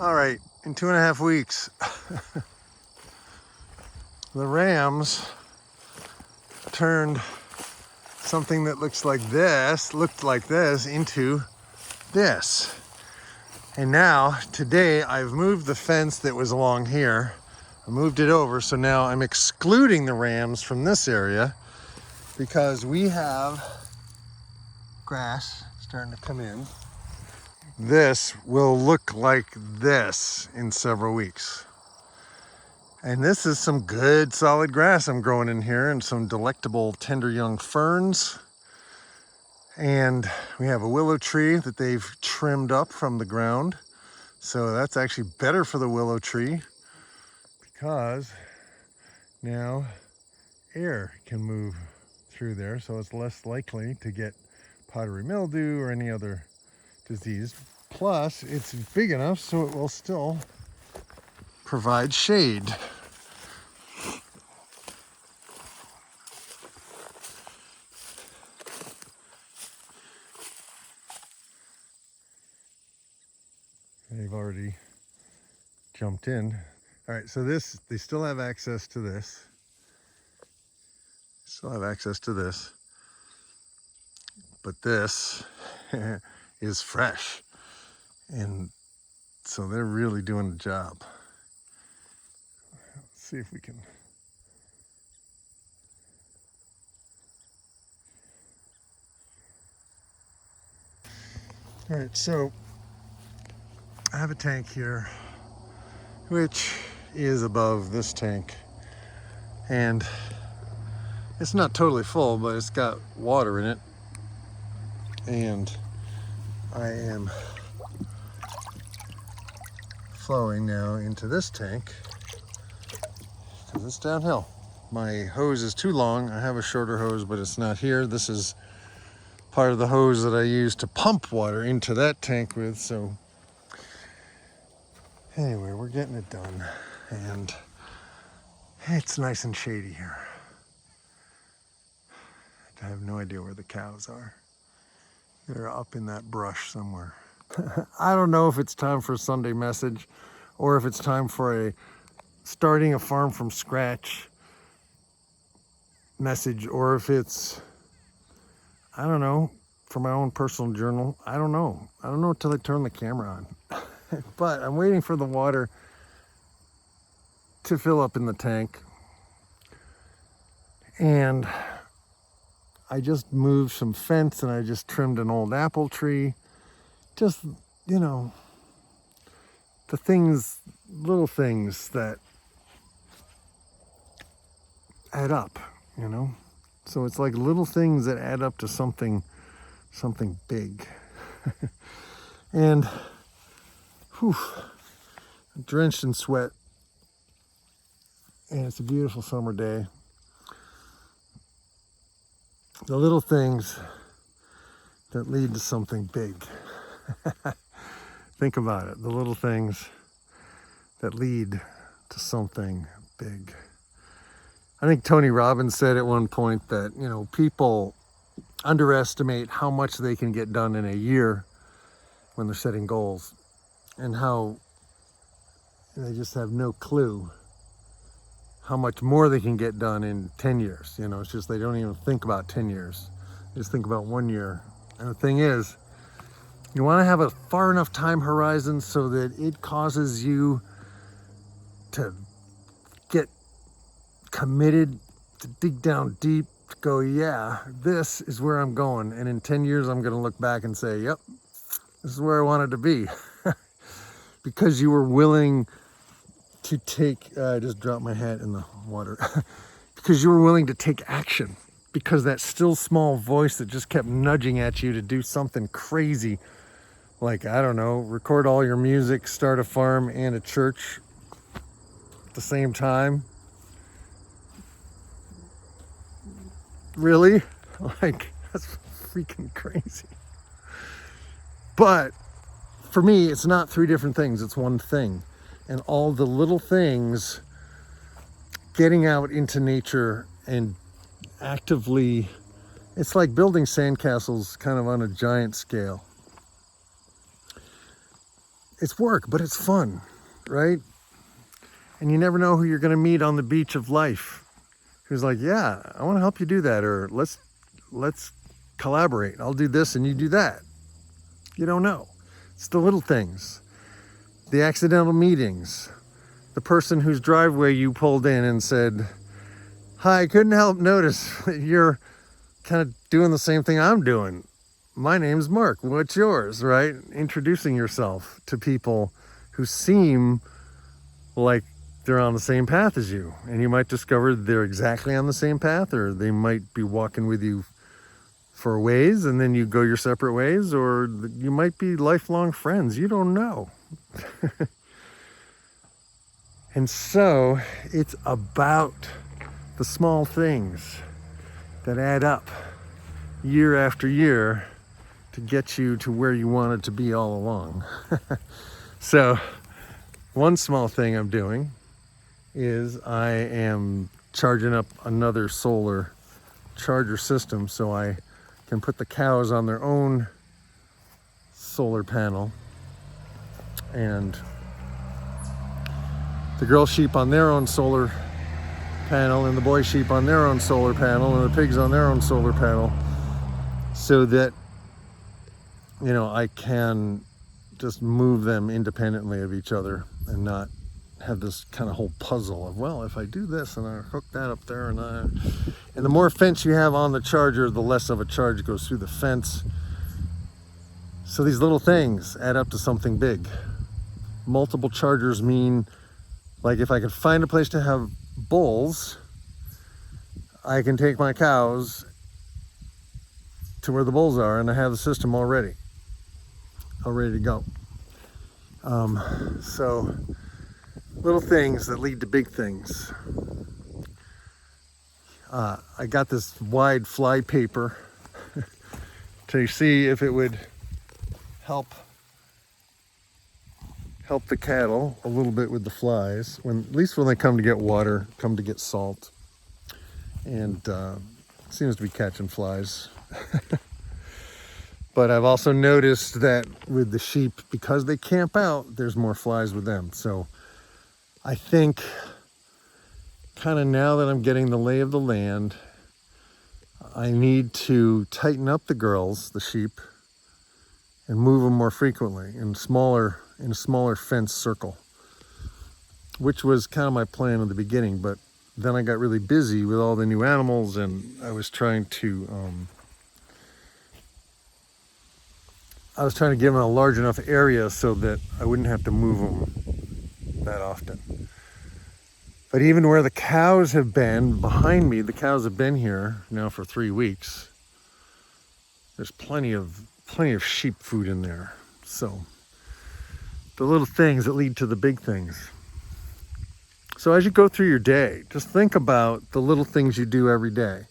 All right, in 2.5 weeks, the rams turned something that looked like this into this. And now, today, I've moved the fence that was along here. I moved it over, so now I'm excluding the rams from this area because we have grass starting to come in. This will look like this in several weeks. And this is some good solid grass I'm growing in here, and some delectable tender young ferns. And we have a willow tree that they've trimmed up from the ground. So that's actually better for the willow tree because now air can move through there, so it's less likely to get powdery mildew or any other disease. Plus, it's big enough so it will still provide shade. They've already jumped in. All right, so this, they still have access to this. Still have access to this. But this is fresh. And so they're really doing the job. Let's see if we can. All right, so I have a tank here, which is above this tank. And it's not totally full, but it's got water in it. And I am flowing now into this tank because it's downhill. My hose is too long. I have a shorter hose, but it's not here. This is part of the hose that I use to pump water into that tank with. So anyway, we're getting it done, and it's nice and shady here. I have no idea where the cows are. They're up in that brush somewhere. I don't know if it's time for a Sunday message or if it's time for a starting a farm from scratch message, or if it's, I don't know, for my own personal journal. I don't know until I turn the camera on. But I'm waiting for the water to fill up in the tank. And I just moved some fence, and I just trimmed an old apple tree. Just, you know, the things, little things that add up, you know? So it's like little things that add up to something big. And, whew, I'm drenched in sweat. And it's a beautiful summer day. The little things that lead to something big. Think about it, the little things that lead to something big. I think Tony Robbins said at one point that, you know, people underestimate how much they can get done in a year when they're setting goals, and how they just have no clue how much more they can get done in 10 years. You know, it's just they don't even think about 10 years. They just think about 1 year. And the thing is, you want to have a far enough time horizon so that it causes you to get committed, to dig down deep, to go, yeah, this is where I'm going. And in 10 years, I'm going to look back and say, yep, this is where I wanted to be. Because you were willing to take, I just dropped my hat in the water. Because you were willing to take action. Because that still small voice that just kept nudging at you to do something crazy, like, I don't know, record all your music, start a farm and a church at the same time. Really? Like, that's freaking crazy. But for me, it's not three different things, it's one thing. And all the little things, getting out into nature and actively, it's like building sandcastles kind of on a giant scale. it's work, but it's fun, right? And you never know who you're going to meet on the beach of life who's like, yeah, I want to help you do that, or let's collaborate. I'll do this and you do that. You don't know. It's the little things, the accidental meetings, the person whose driveway you pulled in and said, hi, I couldn't help notice that you're kind of doing the same thing I'm doing. My name's Mark, what's yours, right? Introducing yourself to people who seem like they're on the same path as you, and you might discover they're exactly on the same path, or they might be walking with you for a ways and then you go your separate ways, or you might be lifelong friends. You don't know. And so it's about the small things that add up year after year to get you to where you wanted to be all along. So one small thing I'm doing is I am charging up another solar charger system so I can put the cows on their own solar panel and the girl sheep on their own solar panel and the boy sheep on their own solar panel and the pigs on their own solar panel, so that, you know, I can just move them independently of each other and not have this kind of whole puzzle of, well, if I do this and I hook that up there and the more fence you have on the charger, the less of a charge goes through the fence. So these little things add up to something big. Multiple chargers mean, like, if I could find a place to have bulls, I can take my cows to where the bulls are and I have the system all ready to go. So little things that lead to big things. I got this wide fly paper to see if it would help the cattle a little bit with the flies, at least when they come to get water, come to get salt, and seems to be catching flies. But I've also noticed that with the sheep, because they camp out, there's more flies with them. So I think kind of now that I'm getting the lay of the land, I need to tighten up the girls, the sheep, and move them more frequently in a smaller fence circle, which was kind of my plan in the beginning. But then I got really busy with all the new animals, and I was trying to give them a large enough area so that I wouldn't have to move them that often. But even where the cows have been behind me, the cows have been here now for 3 weeks. There's plenty of sheep food in there. So the little things that lead to the big things. So as you go through your day, just think about the little things you do every day.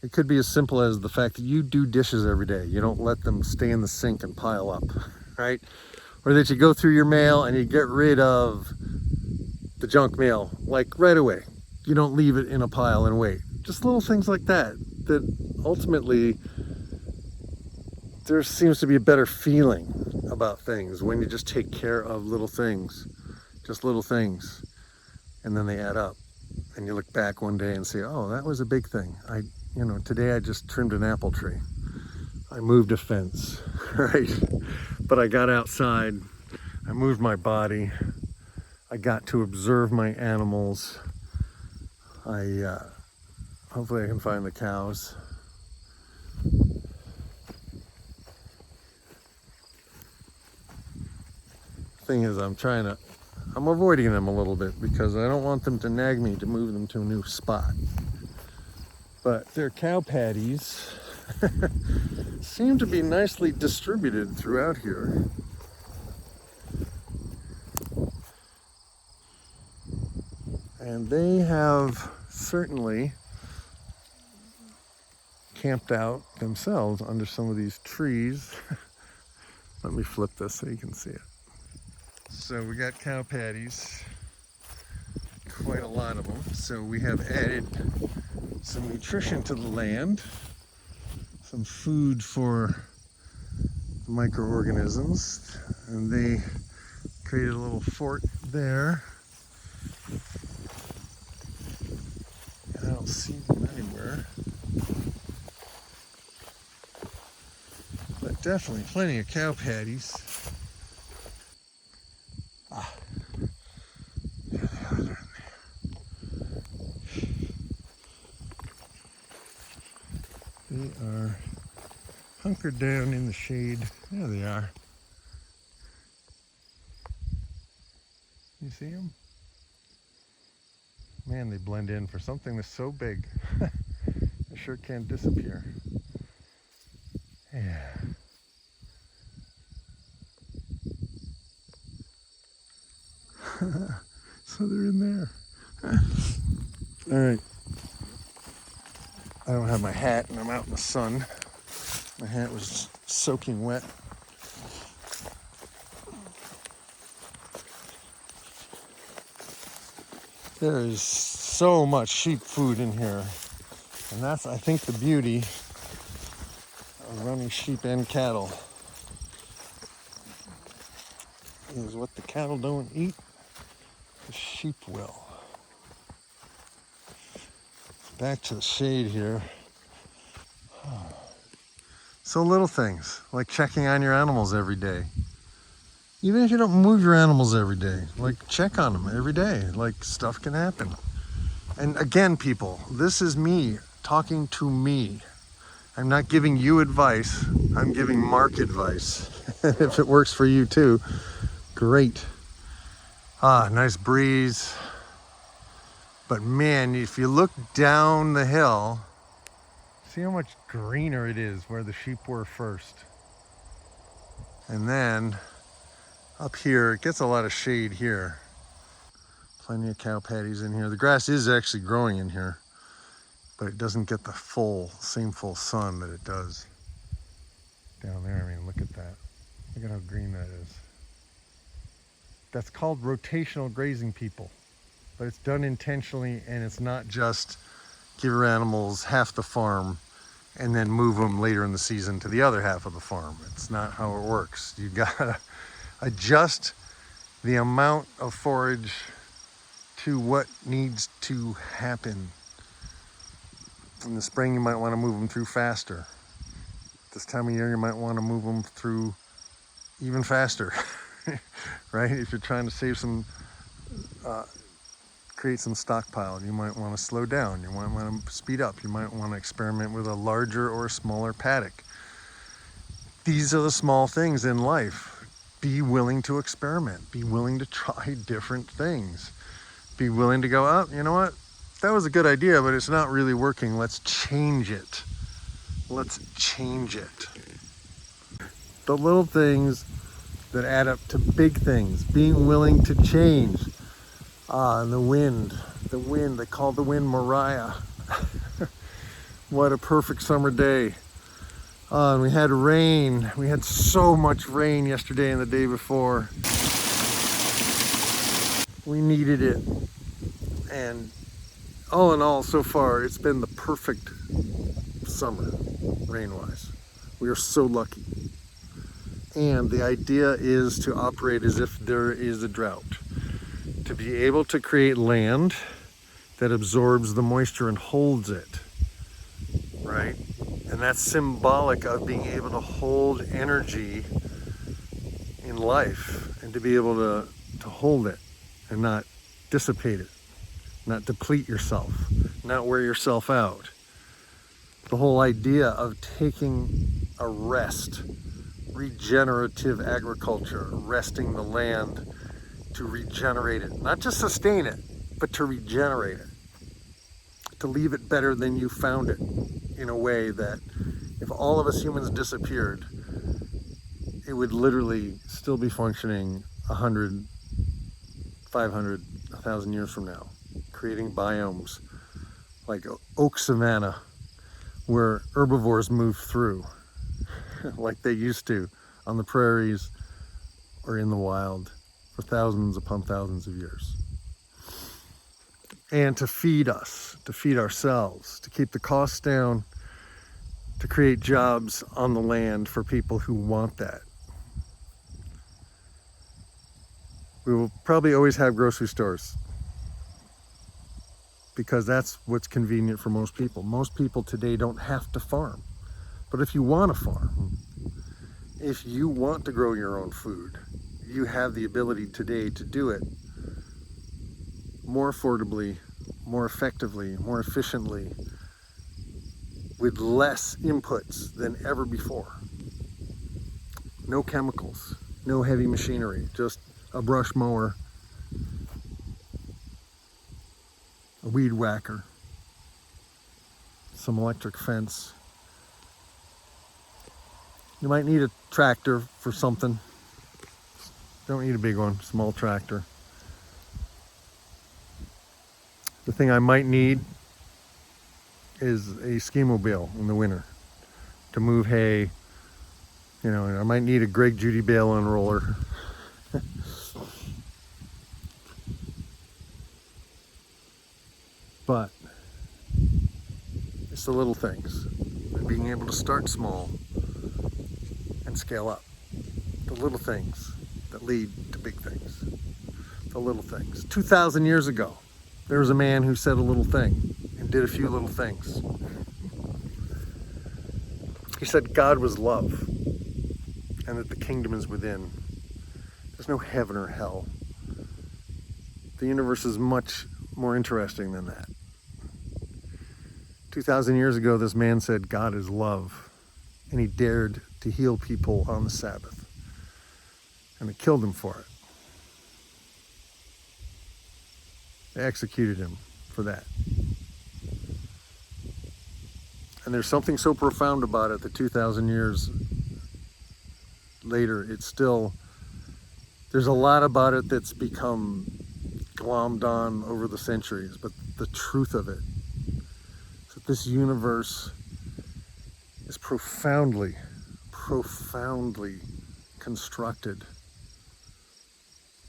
It could be as simple as the fact that you do dishes every day. You don't let them stay in the sink and pile up, right? Or that you go through your mail and you get rid of the junk mail, like right away. You don't leave it in a pile and wait. Just little things like that ultimately, there seems to be a better feeling about things when you just take care of little things, just little things, and then they add up. And you look back one day and say, oh, that was a big thing. Today I just trimmed an apple tree. I moved a fence, right? But I got outside, I moved my body, I got to observe my animals. Hopefully I can find the cows. Thing is, I'm avoiding them a little bit because I don't want them to nag me to move them to a new spot. But their cow patties seem to be nicely distributed throughout here. And they have certainly camped out themselves under some of these trees. Let me flip this so you can see it. So we got cow patties, quite a lot of them. So we have added some nutrition to the land, some food for microorganisms, and they Created a little fort there. I don't see them anywhere. But definitely plenty of cow patties. Ah, there they are. They're in there. They are hunkered down in the shade. There they are. You see them? Man, they blend in for something that's so big. They sure can't disappear. Yeah. So they're in there. All right. I don't have my hat and I'm out in the sun. My hat was soaking wet. There is so much sheep food in here. And that's, I think, the beauty of running sheep and cattle. Is what the cattle don't eat, the sheep will. Back to the shade here. So little things, like checking on your animals every day. Even if you don't move your animals every day, like check on them every day, like stuff can happen. And again, people, this is me talking to me. I'm not giving you advice, I'm giving Mark advice. If it works for you too, great. Ah, nice breeze. But man, if you look down the hill, see how much greener it is where the sheep were first. And then up here, it gets a lot of shade here. Plenty of cow patties in here. The grass is actually growing in here, but it doesn't get the same full sun that it does down there. I mean, look at that. Look at how green that is. That's called rotational grazing, people. But it's done intentionally, and it's not just give your animals half the farm and then move them later in the season to the other half of the farm. It's not how it works. You gotta adjust the amount of forage to what needs to happen. In the spring, you might want to move them through faster. This time of year, you might want to move them through even faster, right? If you're trying to save some, create some stockpile, you might want to slow down. You might want to speed up. You might want to experiment with a larger or smaller paddock. These are the small things in life. Be willing to experiment. Be willing to try different things. Be willing to go, oh, you know what? That was a good idea, but it's not really working. Let's change it. Let's change it. The little things that add up to big things. Being willing to change. And the wind, they call the wind Mariah. What a perfect summer day. And we had rain. We had so much rain yesterday and the day before. We needed it. And all in all, so far, it's been the perfect summer, rain-wise. We are so lucky. And the idea is to operate as if there is a drought. To be able to create land that absorbs the moisture and holds it, right? And that's symbolic of being able to hold energy in life and to be able to hold it and not dissipate it, not deplete yourself, not wear yourself out. The whole idea of taking a rest, regenerative agriculture, resting the land to regenerate it, not just sustain it, but to regenerate it, to leave it better than you found it, in a way that if all of us humans disappeared, it would literally still be functioning 100, 500, 1,000 years from now, creating biomes like oak savanna where herbivores move through like they used to on the prairies or in the wild for thousands upon thousands of years. And to feed us, to feed ourselves, to keep the costs down, to create jobs on the land for people who want that. We will probably always have grocery stores because that's what's convenient for most people. Most people today don't have to farm. But if you want to farm, if you want to grow your own food, you have the ability today to do it more affordably, more effectively, more efficiently, with less inputs than ever before. No chemicals, no heavy machinery, just a brush mower, a weed whacker, some electric fence. You might need a tractor for something. Don't need a big one, small tractor. The thing I might need is a ski mobile in the winter to move hay. You know, I might need a Greg Judy bale unroller. But it's the little things, being able to start small and scale up. The little things that lead to big things. The little things. 2,000 years ago, there was a man who said a little thing and did a few little things. He said God was love and that the kingdom is within. There's no heaven or hell. The universe is much more interesting than that. 2,000 years ago, this man said God is love, and he dared to heal people on the Sabbath, and they killed him for it. They executed him for that. And there's something so profound about it that 2,000 years later, it's still, there's a lot about it that's become glommed on over the centuries, but the truth of it is that this universe is profoundly constructed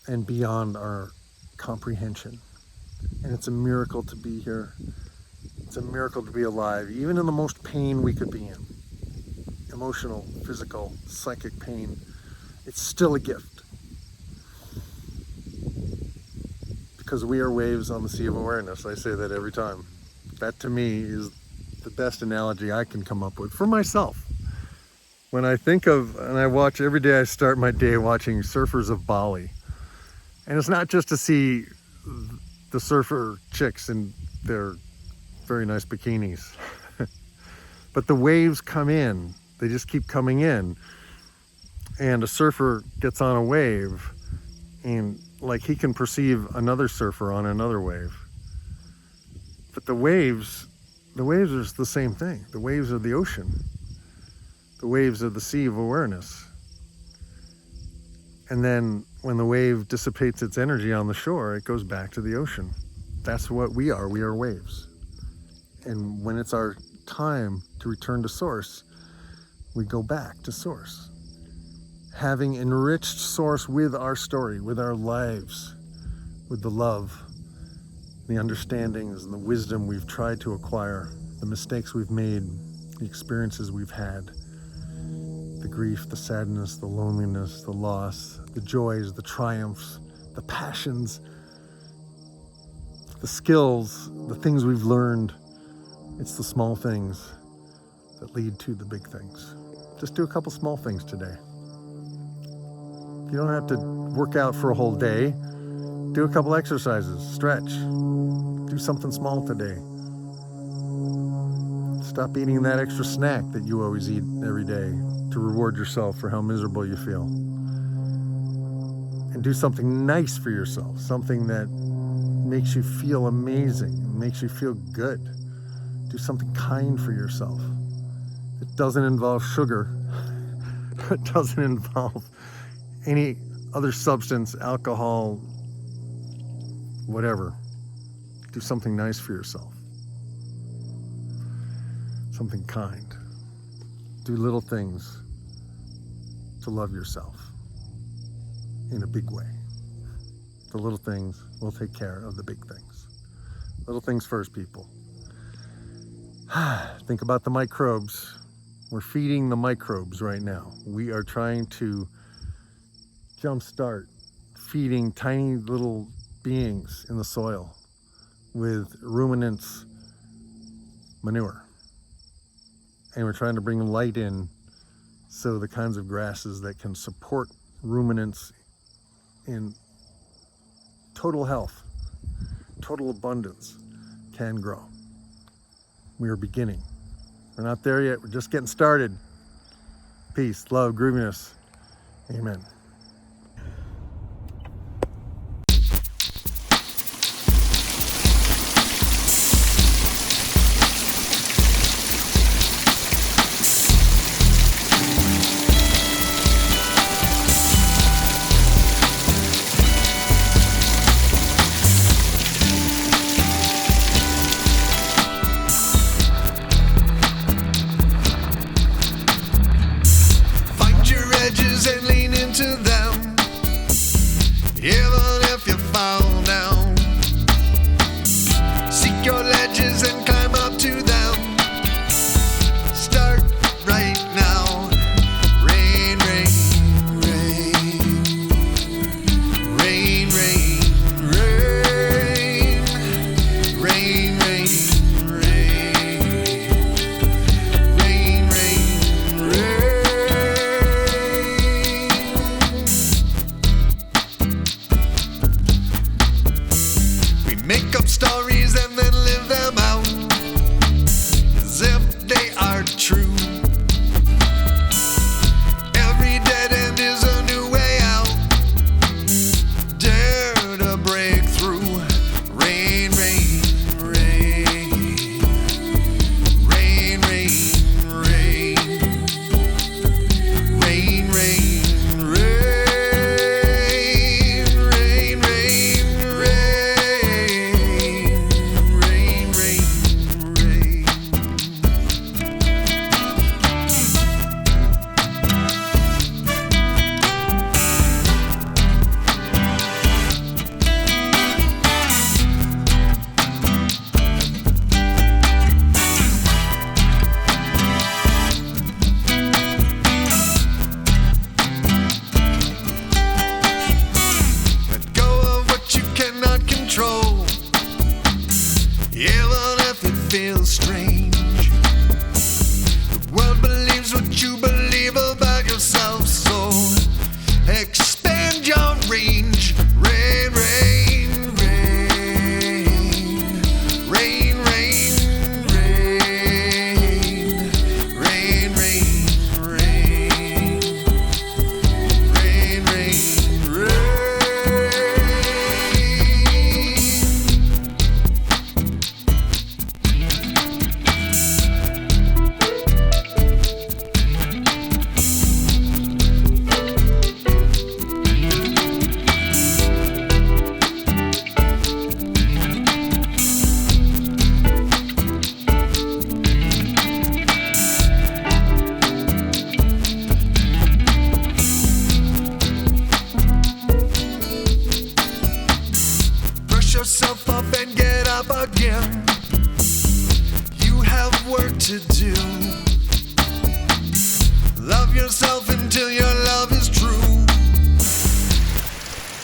and beyond our comprehension. And it's a miracle to be here. It's a miracle to be alive, even in the most pain we could be in. Emotional, physical, psychic pain. It's still a gift. Because we are waves on the sea of awareness. I say that every time. That to me is the best analogy I can come up with for myself. When I think of, and I watch every day, I start my day watching Surfers of Bali. And it's not just to see the surfer chicks in their very nice bikinis. But the waves come in. They just keep coming in. And a surfer gets on a wave and like he can perceive another surfer on another wave. But the waves are the same thing. The waves are the ocean. The waves are the sea of awareness. And then when the wave dissipates its energy on the shore, it goes back to the ocean. That's what we are. We are waves. And when it's our time to return to source, we go back to source. Having enriched source with our story, with our lives, with the love, the understandings and the wisdom we've tried to acquire, the mistakes we've made, the experiences we've had, the grief, the sadness, the loneliness, the loss, the joys, the triumphs, the passions, the skills, the things we've learned. It's the small things that lead to the big things. Just do a couple small things today. You don't have to work out for a whole day. Do a couple exercises, stretch, do something small today. Stop eating that extra snack that you always eat every day to reward yourself for how miserable you feel. And do something nice for yourself, something that makes you feel amazing, makes you feel good. Do something kind for yourself. It doesn't involve sugar. It doesn't involve any other substance, alcohol, whatever. Do something nice for yourself. Something kind. Do little things to love yourself in a big way. The little things will take care of the big things. Little things first, people. Think about the microbes. We're feeding the microbes right now. We are trying to jumpstart, feeding tiny little beings in the soil with ruminants' manure. And we're trying to bring light in so the kinds of grasses that can support ruminants in total health, total abundance, can grow. We are beginning. We're not there yet. We're just getting started. Peace, love, grooviness. Amen. And lean into them, even if you fall down. Seek your ledges and climb up to them. Start right now. Rain, rain, rain. Rain, rain, rain. Rain, rain, rain. Rain, rain, rain. Make up stories and then live them out as if they are true. Every dead end is a new way out. Dare to break through. Rain, rain, rain. Rain, rain, rain. Rain, rain, rain. Rain, rain, rain. Let go of what you cannot control, even if it feels strange. The world believes what you believe about yourself, so expand your range. Rain, rain, rain. Rain, rain, rain. Rain, rain, rain. Rain, rain, rain. Brush yourself up and get up again. You have work to do. Love yourself until your love is true.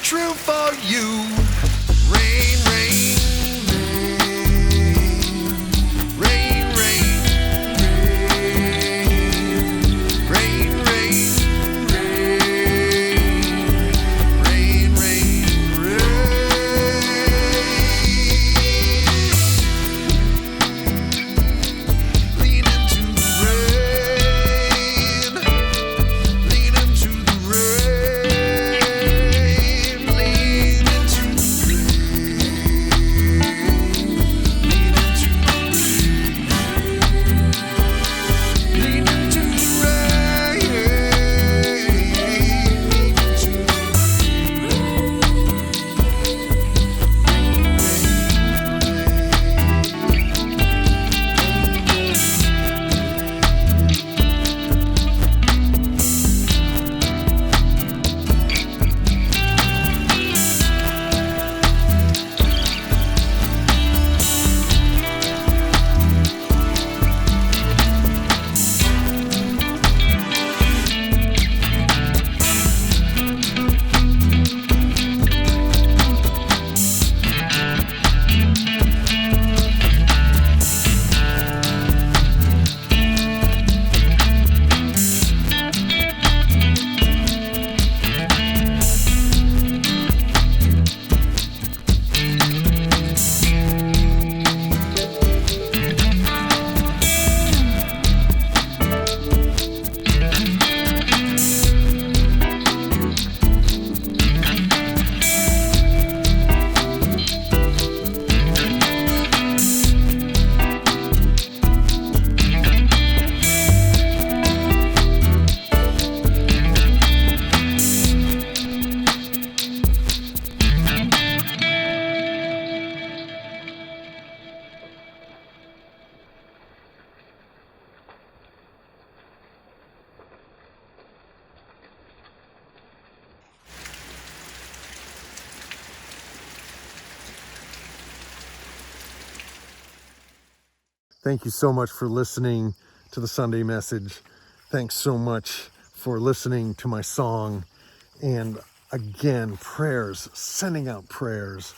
True for you. Rain, rain, rain. Rain, rain, rain. Rain, rain, rain. Rain, rain, rain. Lean into the rain. Lean into the rain. Lean into the Thank you so much for listening to the Sunday message. Thanks so much for listening to my song. And again, prayers, sending out prayers.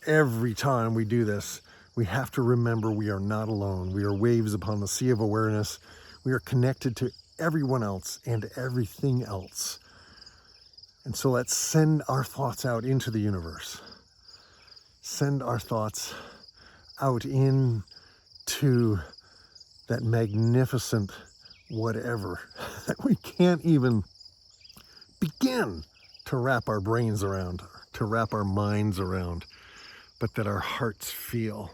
Every time we do this, we have to remember we are not alone. We are waves upon the sea of awareness. We are connected to everyone else and everything else. And so let's send our thoughts out into the universe. Send our thoughts out into that magnificent whatever that we can't even begin to wrap our brains around, to wrap our minds around, but that our hearts feel,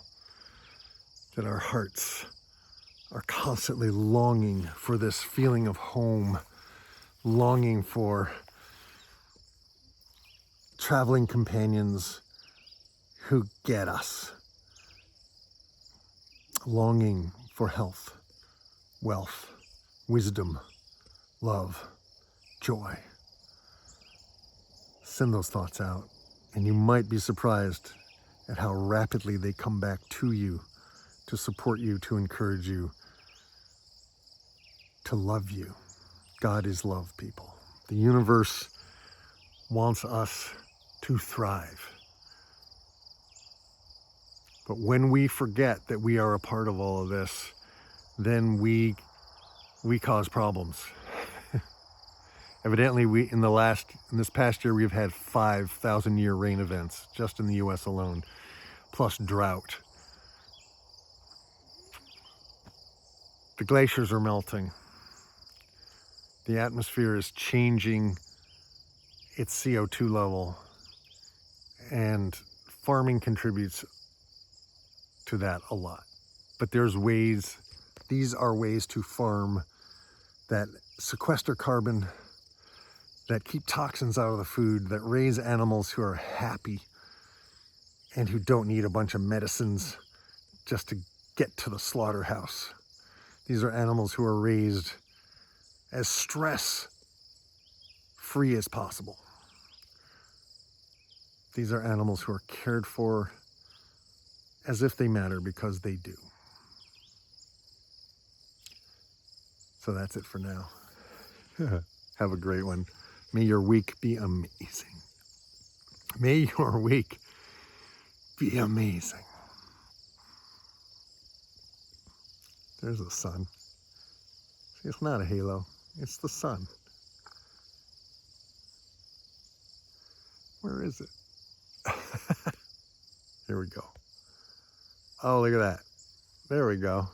that our hearts are constantly longing for this feeling of home, longing for traveling companions who get us, longing for health, wealth, wisdom, love, joy. Send those thoughts out, and you might be surprised at how rapidly they come back to you, to support you, to encourage you, to love you. God is love, people. The universe wants us to thrive. But when we forget that we are a part of all of this, then we cause problems. Evidently, in this past year, we've had 5,000-year rain events just in the US alone, plus drought. The glaciers are melting. The atmosphere is changing its CO2 level, and farming contributes to that a lot. But there's ways, these are ways to farm that sequester carbon, that keep toxins out of the food, that raise animals who are happy and who don't need a bunch of medicines just to get to the slaughterhouse. These are animals who are raised as stress-free as possible. These are animals who are cared for as if they matter, because they do. So that's it for now. Have a great one. May your week be amazing. May your week be amazing. There's the sun. See, it's not a halo, it's the sun. Where is it? Here we go. Oh, look at that. There we go.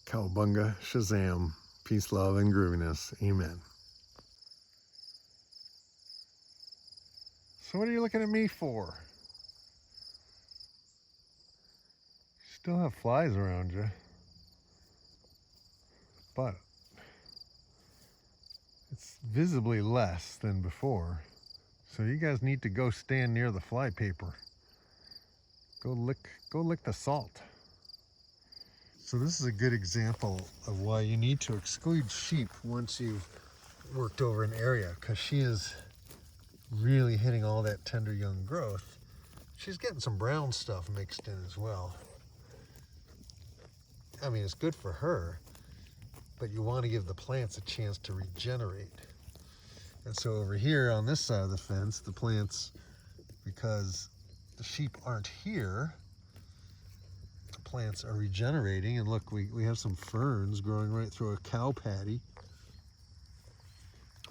Cowabunga, Shazam, peace, love, and grooviness. Amen. So what are you looking at me for? Still have flies around you. But it's visibly less than before. So you guys need to go stand near the fly paper. Go lick the salt. So this is a good example of why you need to exclude sheep once you've worked over an area, because she is really hitting all that tender young growth. She's getting some brown stuff mixed in as well. I mean, it's good for her, but you want to give the plants a chance to regenerate. And so over here on this side of the fence, the plants, because the sheep aren't here, the plants are regenerating. And look, we have some ferns growing right through a cow patty.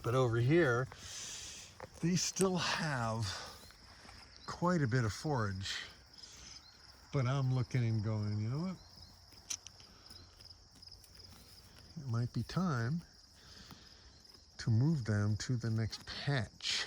But over here, they still have quite a bit of forage. But I'm looking and going, you know what? It might be time to move them to the next patch.